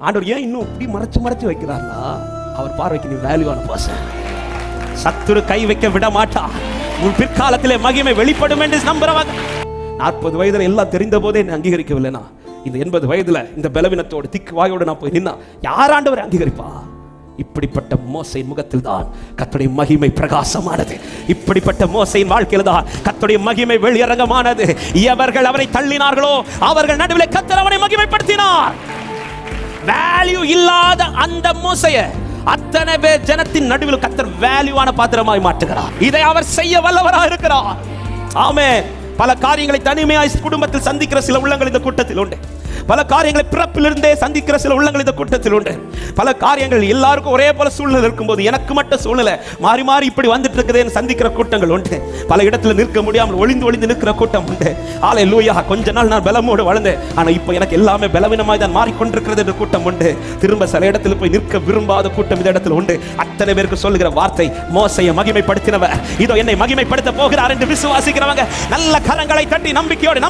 ஆண்டவர் ஏன் இன்னும் இப்படி மறைச்சு வைக்கிறார்னா, அவர் பார்வைக்கு நீ வேல்யூவான பர்சன். சத்துரு கை வைக்க விட மாட்டா. உன் பிற்காலத்திலே மகிமை வெளிப்படும் என்று நம்புறவங்க. 40 வயதுல எல்லாம் தெரிந்த போதே என்னை அங்கீகரிக்கவில்லைனா, இந்த 80 வயதுல இந்த பலவீனத்தோடு திக்கு வாயோடு நான் போய் நின்னா யார் ஆண்டவரை அங்கீகரிப்பா? இப்படிப்பட்ட மோசையின் முகத்தில் தான் கர்த்தருடைய மகிமை பிரகாசமானது. இப்படிப்பட்ட மோசையின் வாழ்க்கையில் தான் கர்த்தருடைய மகிமை வெளியரங்கமானது. எவர்கள் அவரை தள்ளினார்களோ அவர்கள் நடுவிலே கர்த்தர் அவனை மகிமைப்படுத்தினார். வேல்யூ இல்லாத அந்த மோசைய அத்தனை பேர் ஜனத்தின் நடுவில் கர்த்தர் வேல்யூவான பாத்திரமாய் மாற்றுகிறார். இதை அவர் செய்ய வல்லவராக இருக்கிறார். ஆமென். பல காரியங்களை தனிமையாய் குடும்பத்தில் சந்திக்கிற சில உள்ளங்கள் இந்த கூட்டத்தில் உண்டு. பல காரியங்களை பிறப்பிலிருந்தே சந்திக்கிற சில உள்ளங்கள் இந்த கூட்டத்தில் உண்டு. பல காரியங்கள் எல்லாருக்கும் ஒரே போல சூழ்நிலை இருக்கும்போது எனக்கு மட்டும் சூழ்நிலை மாறி மாறி இப்படி வந்துட்டு இருக்குதுன்னு சந்திக்கிற கூட்டங்கள் உண்டு. பல இடத்துல நிற்க முடியாமல் ஒளிந்து நிற்கிற கூட்டம் உண்டு. ஹல்லேலூயா. கொஞ்ச நாள் நான் பலமோடு வளர்ந்தேன், ஆனா இப்போ எனக்கு எல்லாமே பலவீனமாய் தான் மாறிக்கொண்டிருக்கிறது என்ற கூட்டம் உண்டு. திரும்ப சில இடத்துல போய் நிற்க விரும்பாத கூட்டம் இந்த இடத்துல உண்டு. அத்தனை பேருக்கு சொல்லுகிற வார்த்தை, மோசையை மகிமைப்படுத்தினவர் இதோ என்னை மகிமைப்படுத்த போகிறார் என்று விசுவாசிக்கிறவங்க நல்ல கரங்களை தட்டி நம்பிக்கையோடு